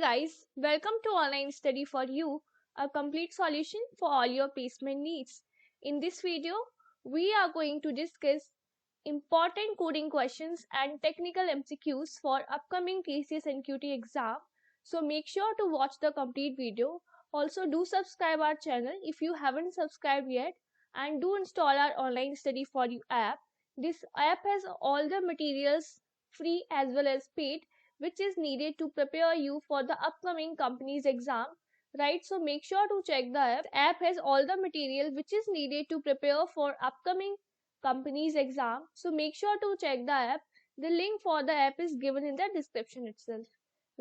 guys, welcome to Online Study for You, a complete solution for all your placement needs. In this video, we are going to discuss important coding questions and technical MCQs for upcoming TCS and QT exam. So make sure to watch the complete video. Also do subscribe our channel if you haven't subscribed yet, and do install our Online Study for You app. This app has all the materials free as well as paid which is needed to prepare you for the upcoming company's exam, right? So make sure to check the app. The app has all the material which is needed to prepare for upcoming company's exam. So make sure to check the app. The link for the app is given in the description itself,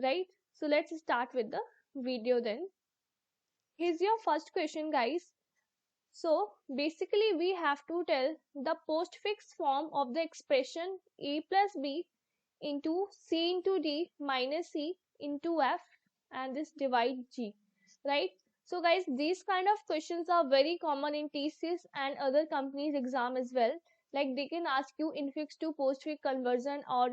right? So let's start with the video then. Here's your first question, guys. So basically we have to tell the postfix form of the expression a plus b into c into d minus c into f, and this divide g, right? So guys, these kind of questions are very common in TCS and other companies exam as well. Like they can ask you infix to postfix conversion, or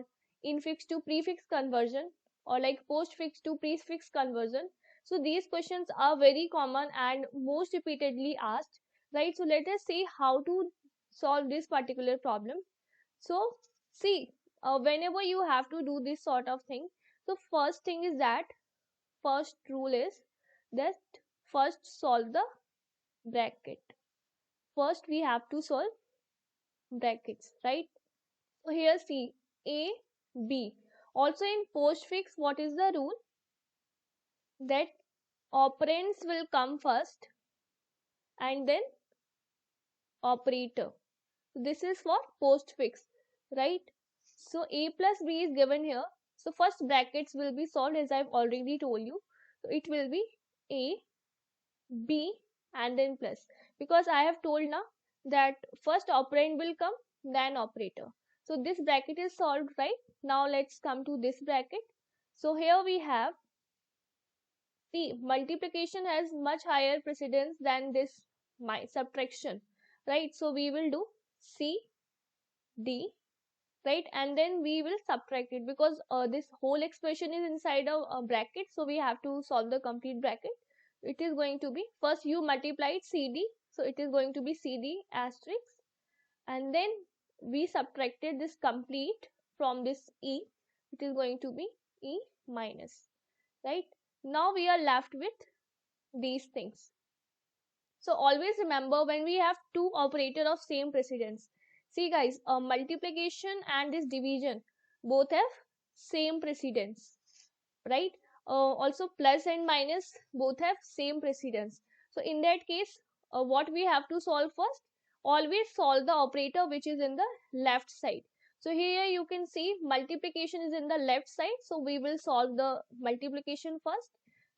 infix to prefix conversion, or like postfix to prefix conversion. So these questions are very common and most repeatedly asked, right? So let us see how to solve this particular problem. So see, whenever you have to do this sort of thing, so first thing is that first rule is that first solve the bracket. First we have to solve brackets, right? So here see, a b. Also in postfix, what is the rule? That operands will come first and then operator. This is for postfix, right? So a plus b is given here. So first brackets will be solved as I've already told you. So it will be a, b and then plus, because I have told now that first operand will come, then operator. So this bracket is solved, right? Now let's come to this bracket. So here we have, see, multiplication has much higher precedence than this my subtraction, right? So we will do c d, right? And then we will subtract it, because this whole expression is inside a bracket, so we have to solve the complete bracket. It is going to be, first you multiplied cd, so it is going to be cd asterisk, and then we subtracted this complete from this e, it is going to be e minus, right? Now we are left with these things. So always remember, when we have two operator of same precedence, see guys, multiplication and this division both have same precedence, right? Also plus and minus both have same precedence. So in that case, what we have to solve first? Always solve the operator which is in the left side. So here you can see multiplication is in the left side, so we will solve the multiplication first,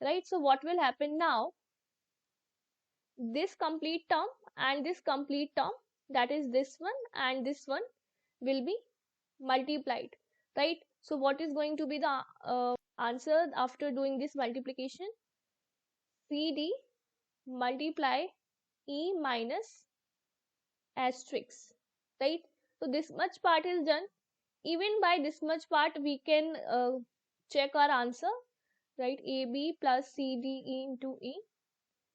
right? So what will happen now? This complete term and this complete term, that is this one and this one, will be multiplied, right? So what is going to be the answer after doing this multiplication? cd multiply e minus asterisk, right? So this much part is done. Even by this much part we can check our answer, right? ab plus cde into e.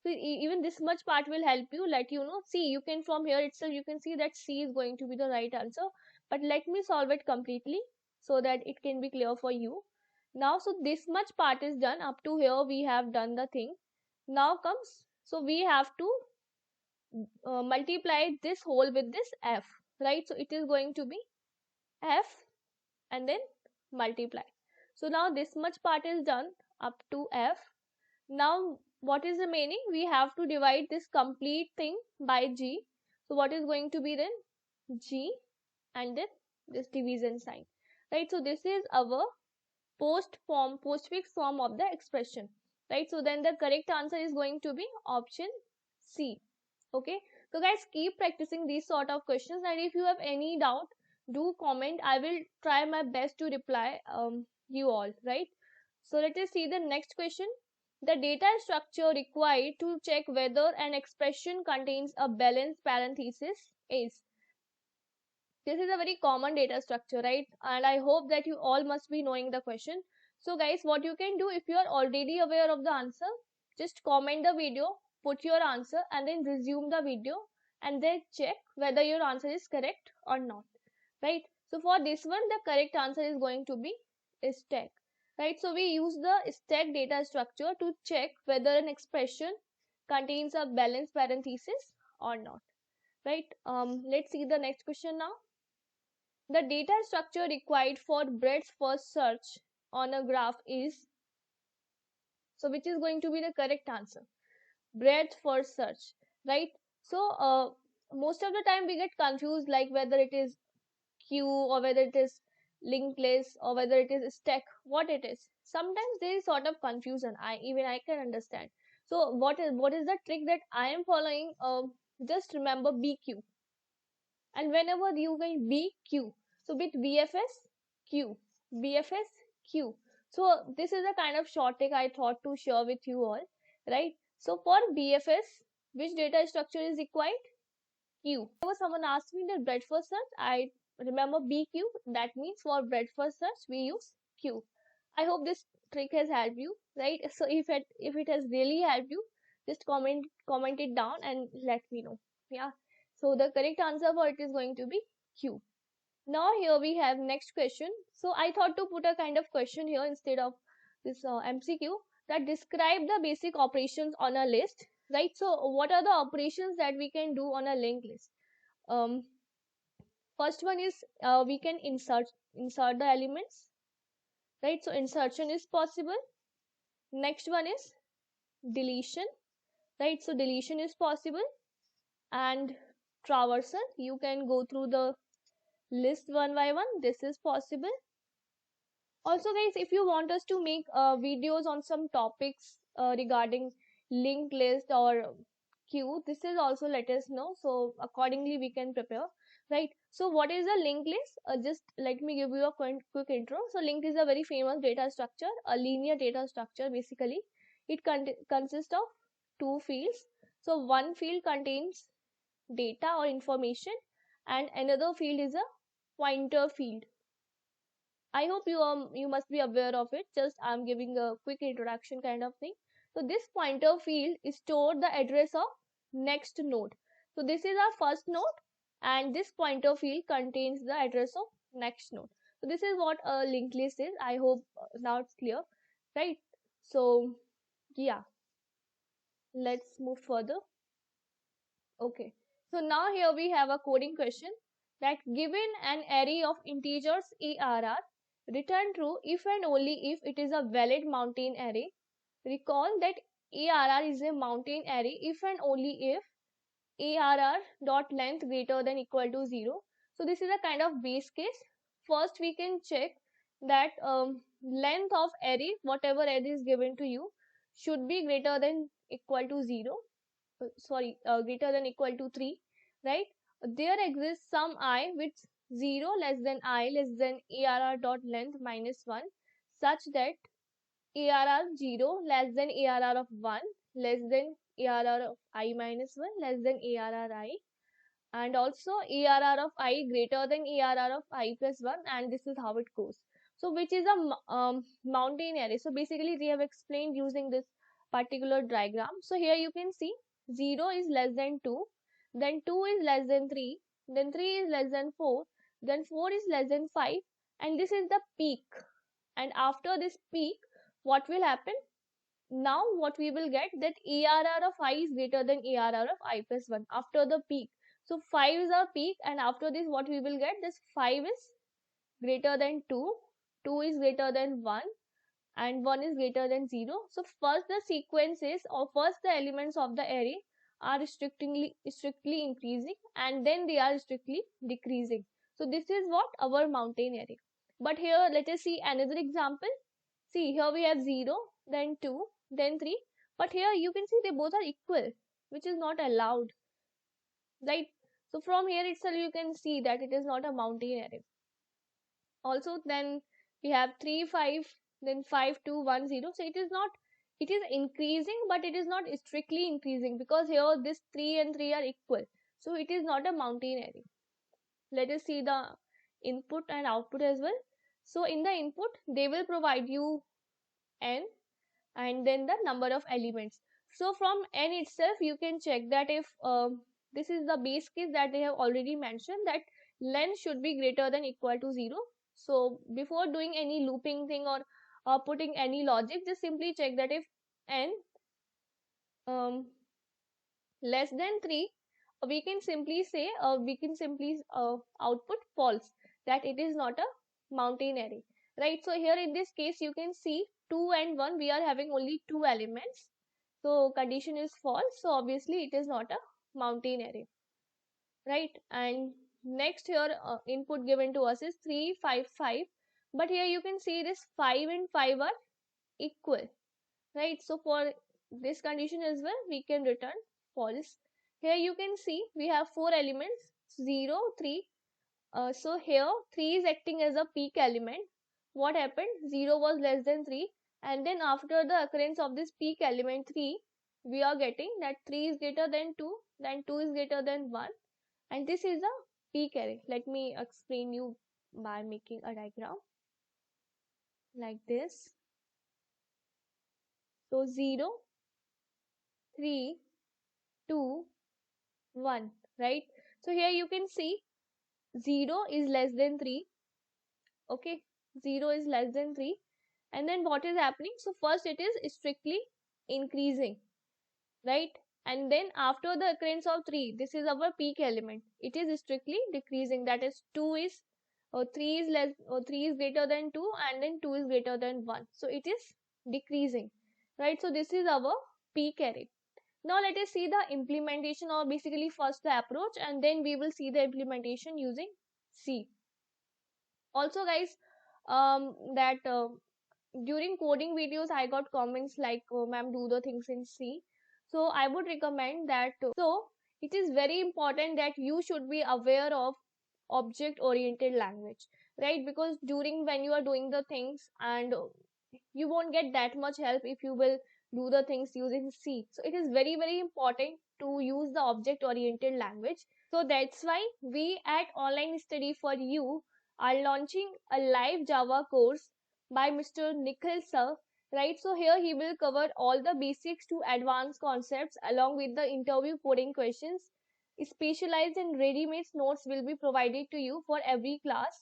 So even this much part will help you, let you know. See, you can, from here itself you can see that c is going to be the right answer, but let me solve it completely so that it can be clear for you. Now, so this much part is done. Up to here we have done the thing. Now comes, so we have to multiply this whole with this f, right? So it is going to be f and then multiply. So now this much part is done up to f. Now what is remaining? We have to divide this complete thing by g. So what is going to be then? G and then this division sign, right? So this is our postfix form of the expression, right? So then the correct answer is going to be option C. Okay, so guys, keep practicing these sort of questions, and if you have any doubt, do comment. I will try my best to reply you all, right? So let us see the next question. The data structure required to check whether an expression contains a balanced parenthesis is. This is a very common data structure, right? And I hope that you all must be knowing the question. So guys, what you can do, if you are already aware of the answer, just comment the video, put your answer, and then resume the video, and then check whether your answer is correct or not, right? So for this one, the correct answer is going to be stack, right? So we use the stack data structure to check whether an expression contains a balanced parenthesis or not, right? Let's see the next question now. The data structure required for breadth first search on a graph is, so which is going to be the correct answer? Breadth first search, right? So most of the time we get confused, like whether it is queue or whether it is linked list or whether it is stack, what it is. Sometimes there is sort of confusion. I can understand. So what is the trick that I am following? Just remember BQ, and whenever you guys BQ, so with BFS Q, BFS Q. So this is a kind of short trick I thought to share with you all, right? So for BFS, which data structure is required? Q. Whenever someone asks me the breadth first search, I remember BQ. That means for breadth first search we use Q. I hope this trick has helped you, right? So if it has really helped you, just comment it down and let me know. Yeah. So the correct answer for it is going to be Q. Now here we have next question. So I thought to put a kind of question here instead of this MCQ, that describe the basic operations on a list, right? So what are the operations that we can do on a linked list? um First one is we can insert the elements, right? So insertion is possible. Next one is deletion, right? So deletion is possible. And traversal, you can go through the list one by one, this is possible. Also guys, if you want us to make videos on some topics regarding linked list or queue, this is also let us know, so accordingly we can prepare, right? So what is a linked list? Just let me give you a quick intro. So linked is a very famous data structure, a linear data structure. Basically it consists of two fields. So one field contains data or information, and another field is a pointer field. I hope you must be aware of it. Just I'm giving a quick introduction kind of thing. So this pointer field is stored the address of next node. So this is our first node, and this pointer field contains the address of next node. So this is what a linked list is. I hope now it's clear, right? So yeah, let's move further. Okay. So now here we have a coding question, that given an array of integers ARR, return true if and only if it is a valid mountain array. Recall that ARR is a mountain array if and only if ARR dot length greater than equal to 0. So this is a kind of base case. First we can check that length of array, whatever array is given to you, should be greater than equal to 0, greater than equal to 3, right? There exists some I with 0 less than I less than ARR dot length minus 1, such that ARR 0 less than ARR of 1 less than ARR of I minus 1 less than ARR I, and also ARR of I greater than ARR of I plus 1, and this is how it goes. So which is a mountain array? So basically we have explained using this particular diagram. So here you can see 0 is less than 2, then 2 is less than 3, then 3 is less than 4, then 4 is less than 5, and this is the peak. And after this peak, what will happen? Now what we will get, that ARR of I is greater than ARR of I plus 1 after the peak. So 5 is our peak, and after this what we will get, this 5 is greater than 2, 2 is greater than 1, and 1 is greater than 0. So first the sequences, or first the elements of the array are strictly increasing, and then they are strictly decreasing. So this is what our mountain array. But here let us see another example. See, here we have 0, then 2, then 3, but here you can see they both are equal, which is not allowed, right? So from here itself you can see that it is not a mountain array. Also then we have 3, 5, then 5, 2, 1, 0. So it is increasing, but it is not strictly increasing, because here this 3 and 3 are equal. So it is not a mountain array. Let us see the input and output as well. So in the input they will provide you n and then the number of elements. So from n itself you can check that if this is the base case that they have already mentioned, that length should be greater than equal to 0. So before doing any looping thing or putting any logic, just simply check that if n um, less than 3, we can simply say output false, that it is not a mountain array, right? So here in this case you can see 2 and 1, we are having only 2 elements, so condition is false, so obviously it is not a mountain array, right? And next here input given to us is 3 5 5, but here you can see this 5 and 5 are equal, right? So for this condition as well we can return false. Here you can see we have 4 elements, 0 3. So here 3 is acting as a peak element. What happened, 0 was less than 3, and then after the occurrence of this peak element 3, we are getting that 3 is greater than 2, then 2 is greater than 1, and this is a peak array. Let me explain you by making a diagram like this. So 0 3 2 1, right? So here you can see 0 is less than 3, okay? 0 is less than 3, and then what is happening? So first it is strictly increasing, right? And then after the occurrence of 3, this is our peak element, it is strictly decreasing, that is 2 is 3 is less or 3 is greater than 2, and then 2 is greater than 1, so it is decreasing, right? So this is our peak array. Now let us see the implementation, or basically first the approach and then we will see the implementation using C. Also guys, that during coding videos I got comments like, oh, ma'am, do the things in C. So I would recommend that. So it is very important that you should be aware of object oriented language, right? Because during when you are doing the things, and you won't get that much help if you will do the things using C. So it is very very important to use the object oriented language. So that's why we at Online Study for You are launching a live Java course by Mr. Nikhil sir, right? So here he will cover all the basics to advanced concepts along with the interview coding questions. Specialized and ready-made notes will be provided to you for every class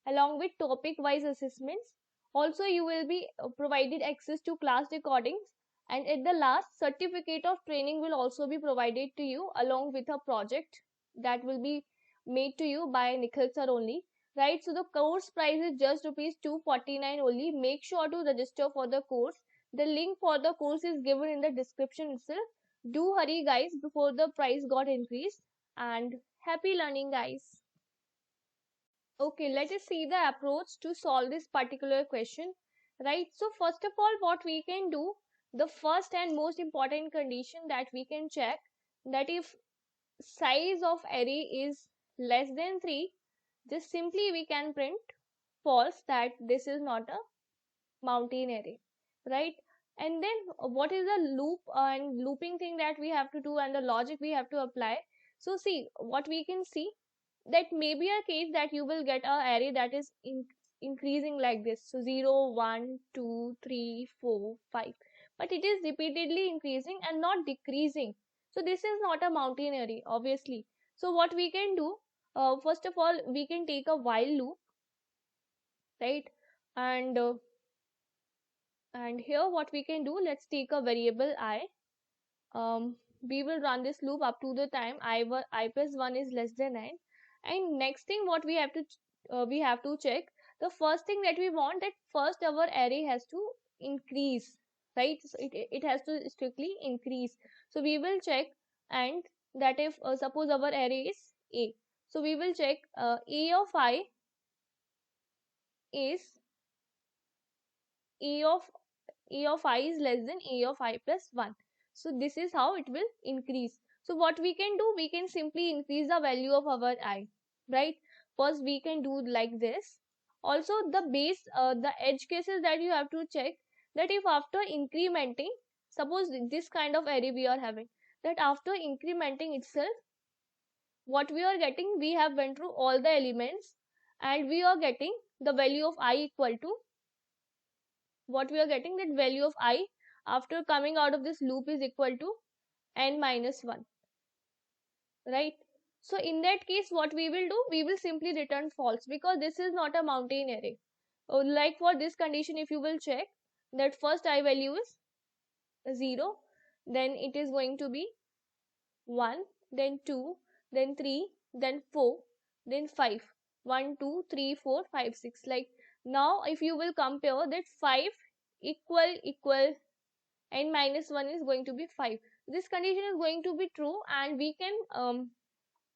along with topic-wise assessments. Also, you will be provided access to class recordings, and at the last, certificate of training will also be provided to you along with a project that will be made to you by Nikhil sir only, right? So the course price is just rupees 249 only. Make sure to register for the course. The link for the course is given in the description itself. Do hurry guys before the price got increased, and happy learning guys. Okay, let us see the approach to solve this particular question, right? So first of all, what we can do, the first and most important condition that we can check, that if size of array is less than 3, just simply we can print false, that this is not a mountain array, right? And then what is the loop and looping thing that we have to do, and the logic we have to apply? So see, what we can see, that may be a case that you will get a array that is increasing like this, so 0 1 2 3 4 5, but it is repeatedly increasing and not decreasing, so this is not a mountain array obviously. So what we can do, first of all we can take a while loop, right? And uh, and here what we can do, let's take a variable I. We will run this loop up to the time I plus 1 is less than 9. And next thing what we have to check, the first thing that we want, that first our array has to increase, right? So it has to strictly increase. So we will check, and that if suppose our array is a, so we will check a of I is a of a of I is less than a of I plus 1. So this is how it will increase. So what we can do, we can simply increase the value of our I, right? First we can do like this. Also the base, the edge cases that you have to check, that if after incrementing, suppose this kind of array we are having, that after incrementing itself, what we are getting, we have went through all the elements and we are getting the value of I equal to, what we are getting, that value of I after coming out of this loop is equal to n minus 1, right? So in that case, what we will do, we will simply return false, because this is not a mountain array. Like for this condition, if you will check that first I value is 0, then it is going to be 1, then 2, then 3, then 4, then 5. 1, 2, 3, 4, 5, 6. Like now, if you will compare that 5 equal n minus 1 is going to be 5. This condition is going to be true, and we can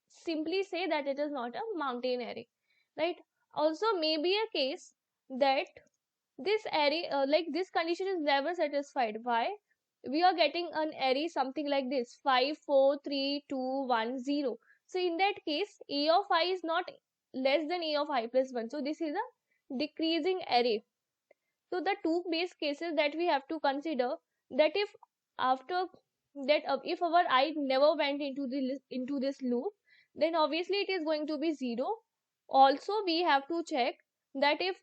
simply say that it is not a mountain array, right? Also, maybe a case that this array, like this condition is never satisfied. Why? We are getting an array something like this: 5, 4, 3, 2, 1, 0. So in that case, a of I is not less than a of I plus 1. So this is a decreasing array. So the two base cases that we have to consider, that if after that, if our I never went into this loop, then obviously it is going to be 0. Also, we have to check that if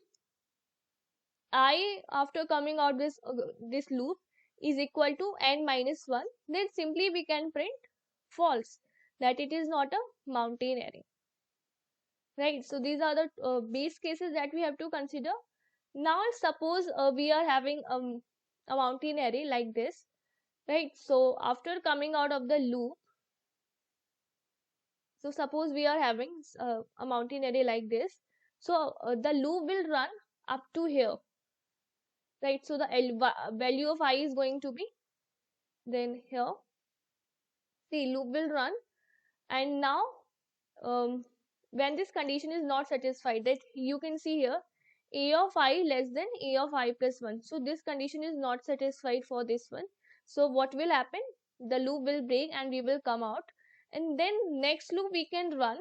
I after coming out this loop is equal to n minus 1, then simply we can print false, that it is not a mountain array, right? So these are the base cases that we have to consider. Now suppose we are having a mountain array like this, right? So after coming out of the loop, so suppose we are having a mountain array like this. So the loop will run up to here, right? So the value of I is going to be, then here the loop will run, and now when this condition is not satisfied, that you can see here, a of I less than a of I plus 1. So this condition is not satisfied for this one. So what will happen, the loop will break and we will come out, and then next loop we can run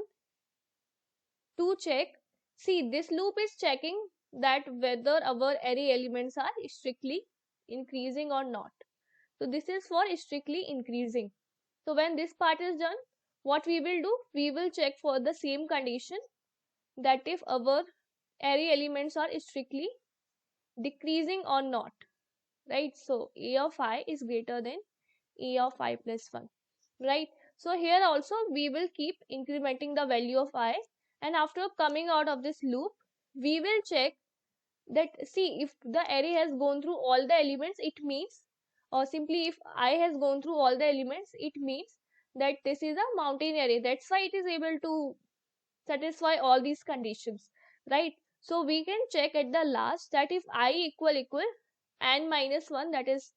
to check. See, this loop is checking that whether our array elements are strictly increasing or not. So this is for strictly increasing. So when this part is done, what we will do, we will check for the same condition, that if our array elements are strictly decreasing or not, right? So a of I is greater than a of I plus 1, right? So here also we will keep incrementing the value of I, and after coming out of this loop, we will check that, see, if the array has gone through all the elements, it means, or simply if I has gone through all the elements, it means that this is a mountain array. That's why it is able to satisfy all these conditions, right? So we can check at the last that if I equal n minus 1, that is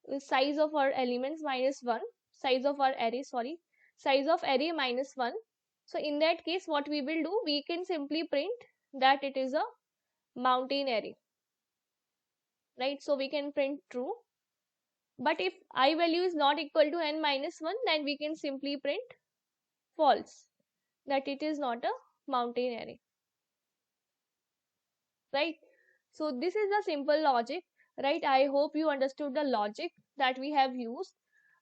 the size of our elements minus 1, size of our array, sorry, size of array minus 1. So in that case, what we will do, we can simply print that it is a mountain array, right? So we can print true. But if I value is not equal to n minus 1, then we can simply print false, that it is not a mountain array, right? So this is the simple logic, right? I hope you understood the logic that we have used.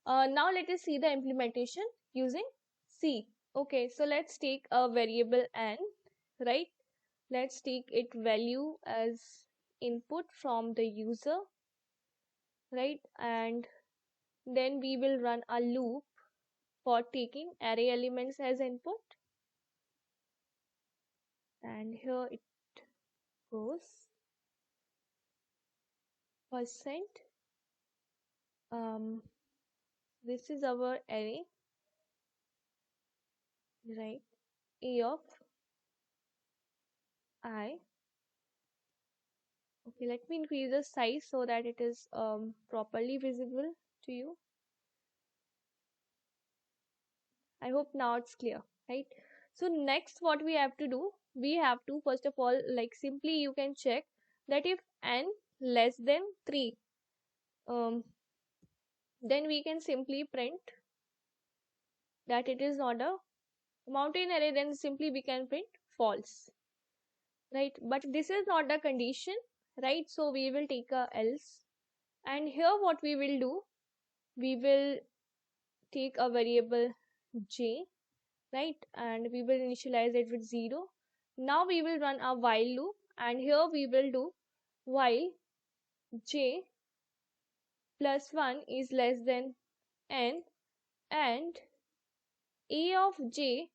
Now let us see the implementation using C. Okay, so let's take a variable n, right? Let's take it value as input from the user, right? And then we will run a loop for taking array elements as input, and here it goes percent this is our array, right? A of I. Okay, let me increase the size so that it is properly visible to you. I hope now it's clear, right? So next what we have to do, we have to first of all, like simply you can check that if n less than 3, then we can simply print that it is not a mountain array, then simply we can print false, right? But this is not the condition, right? So we will take a else, and here what we will do, we will take a variable j, right? And we will initialize it with 0. Now we will run a while loop, and here we will do while j plus 1 is less than n and a of j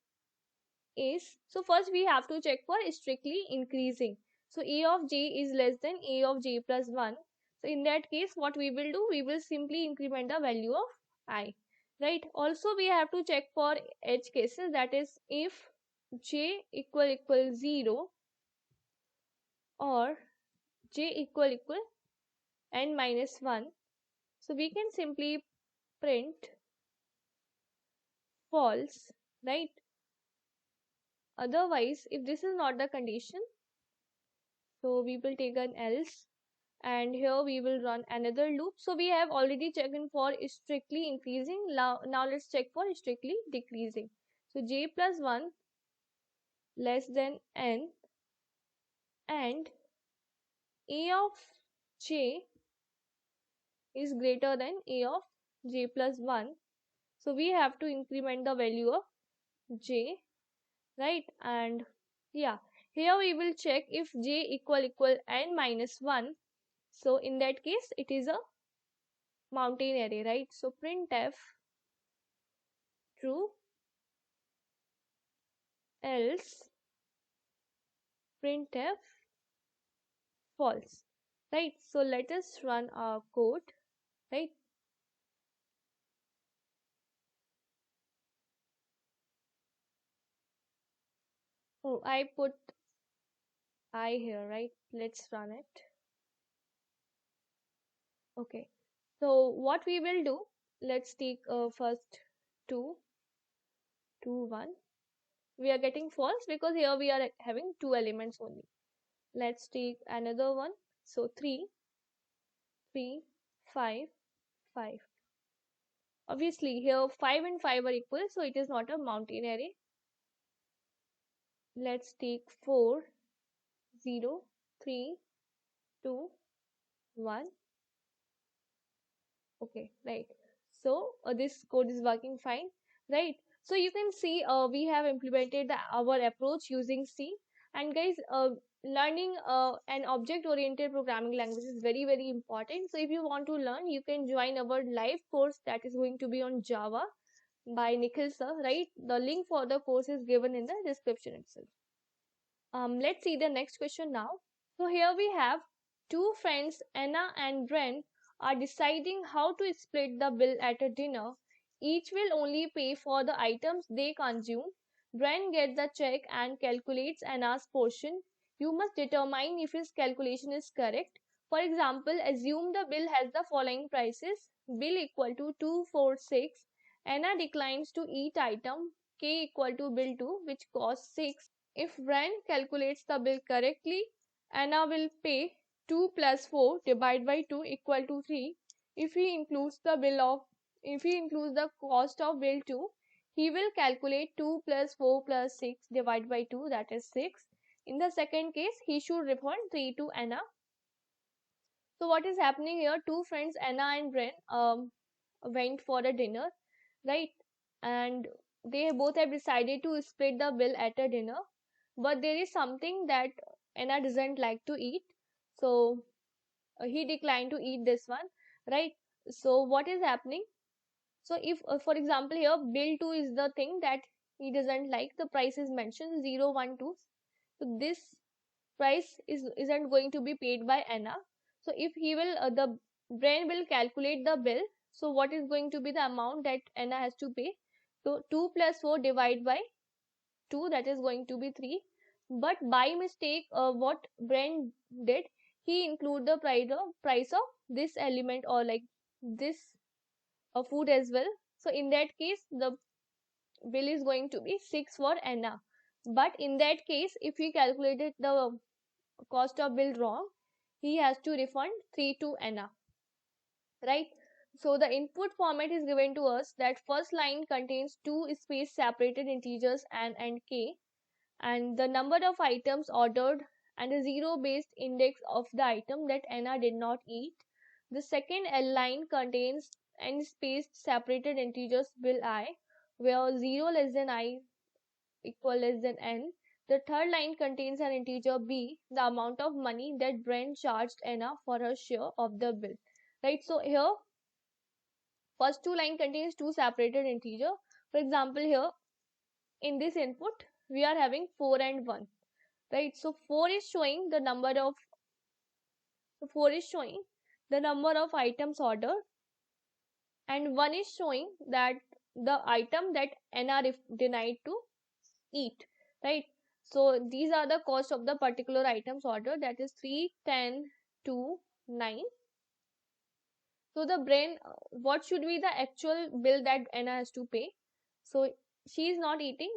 is, so first we have to check for strictly increasing. So a of j is less than a of j plus 1. So in that case what we will do, we will simply increment the value of I, right? Also we have to check for edge cases, that is if j equal 0 or j equal n minus 1. So we can simply print false, right? Otherwise, if this is not the condition, so we will take an else, and here we will run another loop. So we have already checked in for strictly increasing. Now let's check for strictly decreasing. So j plus 1 less than n and a of j is greater than a of j plus 1. So we have to increment the value of j, right? And yeah, here we will check if j equal n minus 1. So in that case it is a mountain array, right? So printf true, else printf false, right? So let us run our code, right? Oh, I put I here, right? Let's run it. Okay, so what we will do, let's take first 2 2 1. We are getting false because here we are having two elements only. Let's take another one. So 3 3 5 5. Obviously here 5 and 5 are equal, so it is not a mountain array. Let's take 4 0 3 2 1. Okay, right. So this code is working fine, right? So you can see we have implemented our approach using C. And guys, learning an object oriented programming language is very important. So if you want to learn, you can join our live course that is going to be on Java by Nikhil sir, right? The link for the course is given in the description itself. Let's see the next question now. So here we have two friends, Anna and Bren, are deciding how to split the bill at a dinner. Each will only pay for the items they consume. Bren gets the check and calculates Anna's portion. You must determine if his calculation is correct. For example, assume the bill has the following prices: bill equal to 246. Anna declines to eat item K equal to bill 2, which costs 6. If Ryan calculates the bill correctly, Anna will pay 2 plus 4 divided by 2 equal to 3. If he includes the cost of bill 2, he will calculate 2 plus 4 plus 6 divided by 2, that is 6. In the second case, he should refund 3 to Anna. So what is happening here? Two friends, Anna and Bren, went for a dinner, right? And they both have decided to split the bill at a dinner, but there is something that Anna doesn't like to eat, so he declined to eat this one, right? So what is happening? So if for example here bill 2 is the thing that he doesn't like, the price is mentioned 0 1 2, so this price isn't going to be paid by Anna. So if he will the brain will calculate the bill, so what is going to be the amount that Anna has to pay? So 2 plus 4 divided by 2, that is going to be 3. But by mistake what Brent did, he include the price of this element, or like this food as well. So in that case the bill is going to be 6 for Anna. But in that case, if he calculated the cost of bill wrong, he has to refund 3 to Anna, right? So the input format is given to us that first line contains two space separated integers n and k, and the number of items ordered and a zero based index of the item that Anna did not eat. The second L line contains n spaced separated integers bill I, where 0 less than I equal less than n. The third line contains an integer b, the amount of money that Brent charged Anna for her share of the bill. Right, so here first two line contains two separated integer. For example, here in this input we are having 4 and 1. Right, so 4 is showing the number of items ordered, and 1 is showing that the item that Anna denied to eat. Right, so these are the cost of the particular items ordered, that is 3, 10, 2, 9. So the brain, what should be the actual bill that Anna has to pay? So she is not eating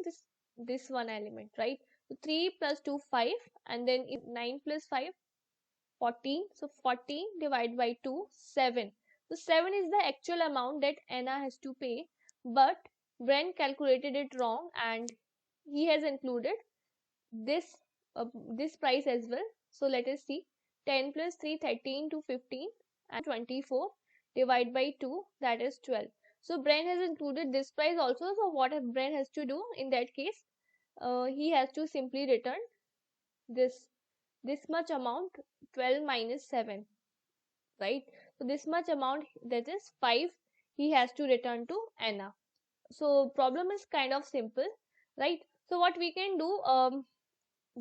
this one element, right? So 3 plus 2, 5, and then 9 plus 5, 14. So 14 divided by 2, 7. So 7 is the actual amount that Anna has to pay, but Brent calculated it wrong and he has included this this price as well. So let us see. 10 plus 3, 13 to 15, and 24 divide by 2, that is 12. So Brent has included this price also. So what Brent has to do in that case, he has to simply return this much amount, 12 minus 7, right? So this much amount, that is 5, he has to return to Anna. So problem is kind of simple, right? So what we can do,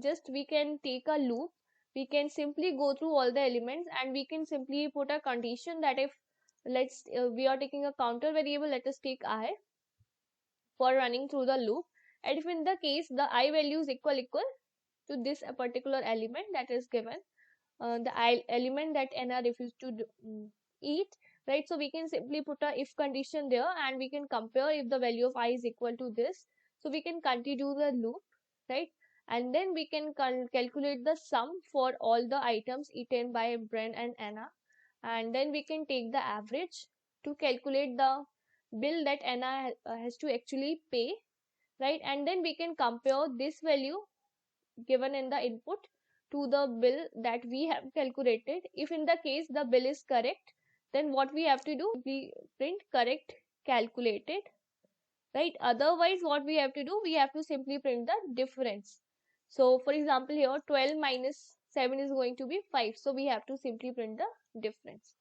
just we can take a loop. We can simply go through all the elements and we can simply put a condition that if we are taking a counter variable, let us take I for running through the loop, and if in the case the I value is equal to this particular element that is given, the element that Anna refused to eat, right? So we can simply put a if condition there and we can compare if the value of I is equal to this. So we can continue the loop, right? And then we can calculate the sum for all the items eaten by Brent and Anna, and then we can take the average to calculate the bill that Anna has to actually pay, right? And then we can compare this value given in the input to the bill that we have calculated. If in the case the bill is correct, then what we have to do, we print correct calculated, right? Otherwise what we have to do, we have to simply print the difference. So for example, here 12 minus 7 is going to be 5, so we have to simply print the difference.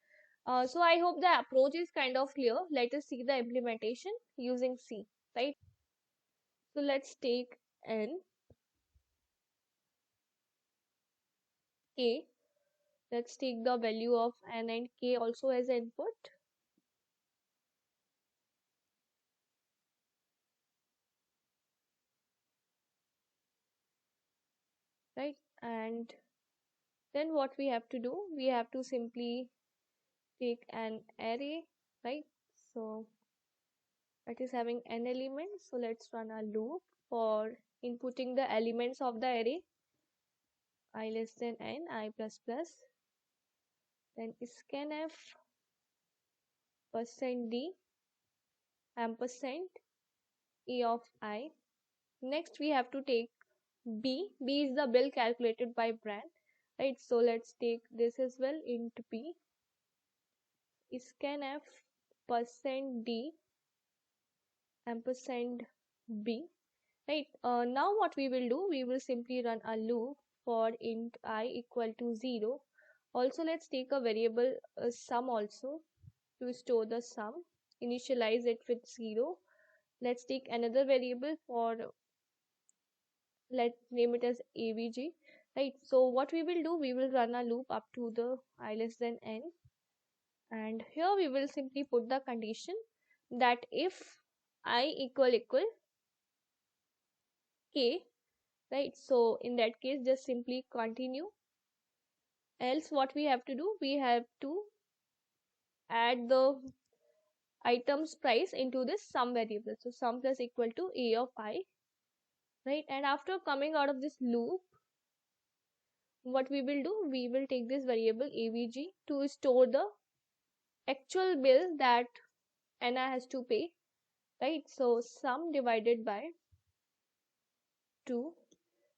So I hope the approach is kind of clear. Let us see the implementation using C, right? So let's take N, K. Let's take the value of N and K also as input, right? And then what we have to do, we have to simply take an array, right? So that is having n elements. So let's run a loop for inputting the elements of the array. I less than n, I plus plus, then scanf %d ampersand a of I. Next we have to take b. B is the bill calculated by Brent, right? So let's take this as well, int b scanf %d ampersand b, right? Now what we will do, we will simply run a loop for int I equal to 0. Also let's take a variable sum also to store the sum, initialize it with 0. Let's take another variable for, let's name it as avg, right? So what we will do, we will run a loop up to the I less than n, and here we will simply put the condition that if I equal k, right? So in that case just simply continue, else what we have to do, we have to add the items price into this sum variable. So sum plus equal to a of I, right? And after coming out of this loop, what we will do, we will take this variable avg to store the actual bill that Anna has to pay, right? So sum divided by 2.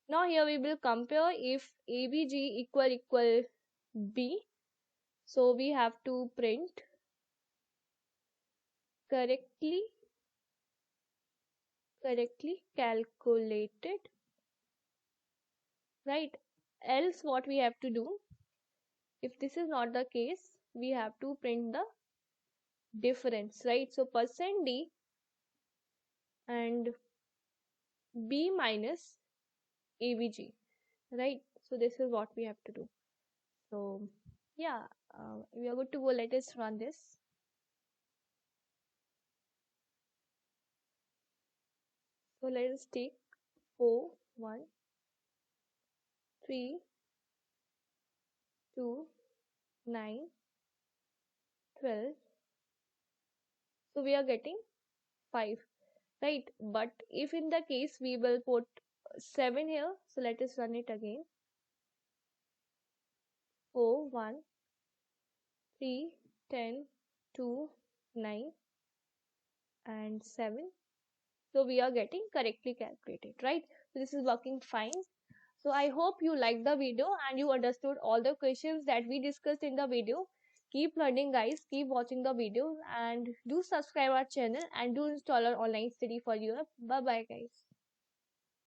Now here we will compare if avg equal b. So we have to print correctly calculated right? Else what we have to do, if this is not the case, we have to print the difference, right? So percent d and b minus avg, right? So this is what we have to do. So yeah, we are good to go. Let us run this. So let us take 4 1 3 2 9 12. So we are getting 5, right? But if in the case we will put 7 here, so let us run it again. 4 1 3 10 2 9 and 7. So we are getting correctly calculated, right? So this is working fine. So I hope you liked the video and you understood all the questions that we discussed in the video. Keep learning guys, keep watching the video and do subscribe our channel and do install our online study for you. Bye bye guys.